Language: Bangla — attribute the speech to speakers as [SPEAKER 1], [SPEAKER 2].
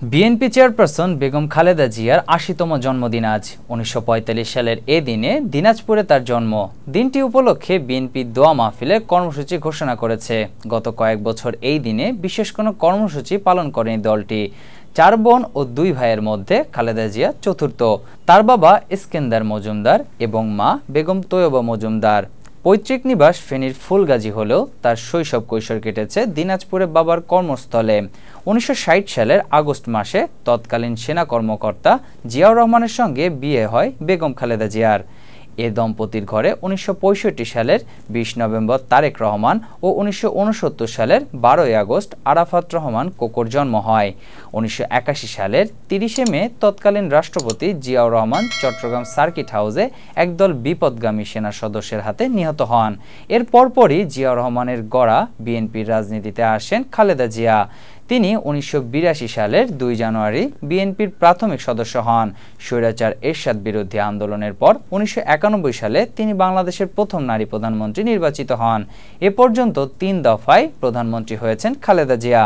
[SPEAKER 1] বিএনপি চেয়ারপারসন বেগম খালেদা জিয়ার ৮০তম জন্মদিন আজ। ১৯৪৫ সালের এ দিনে দিনাজপুরে তার জন্ম। দিনটি উপলক্ষে বিএনপি দোয়া মাহফিলের কর্মসূচি ঘোষণা করেছে। গত কয়েক বছর এই দিনে বিশেষ কোনো কর্মসূচি পালন করেনি দলটি। ৪ বোন ও ২ ভাইয়ের মধ্যে খালেদা জিয়া চতুর্থ। তার বাবা ইস্কেন্দার মজুমদার এবং মা বেগম তৈয়বা মজুমদার। পৈতৃক নিবাস ফেনীর ফুলগাজী হলেও তার শৈশব কৈশোর কেটেছে দিনাজপুরে বাবার কর্মস্থলে। ১৯৬০ সালের আগস্ট মাসে তৎকালীন সেনা কর্মকর্তা জিয়াউর রহমানের সঙ্গে বিয়ে হয় বেগম খালেদা জিয়ার। এ দম্পতির ঘরে ১৯৬৫ সালের ২০ নভেম্বর তারেক রহমান ও ১৯৬৯ সালের ১২ আগস্ট আরাফাত রহমান কোকোর জন্ম হয়। ১৯৮১ সালের ৩০ মে তৎকালীন রাষ্ট্রপতি জিয়াউর রহমান চট্টগ্রাম সার্কিট হাউসে একদল বিপদগামী সেনা সদস্যের হাতে নিহত হন। এর পরপরই জিয়াউর রহমানের গড়া বিএনপির রাজনীতিতে আসেন খালেদা জিয়া। তিনি ১৯৮২ সালের ২ জানুয়ারি বিএনপির প্রাথমিক সদস্য হন। স্বৈরাচার এরশাদ বিরোধী আন্দোলনের পর ১৯৯১ সালে তিনি বাংলাদেশের প্রথম নারী প্রধানমন্ত্রী নির্বাচিত হন। এ পর্যন্ত ৩ দফায় প্রধানমন্ত্রী হয়েছেন খালেদা জিয়া।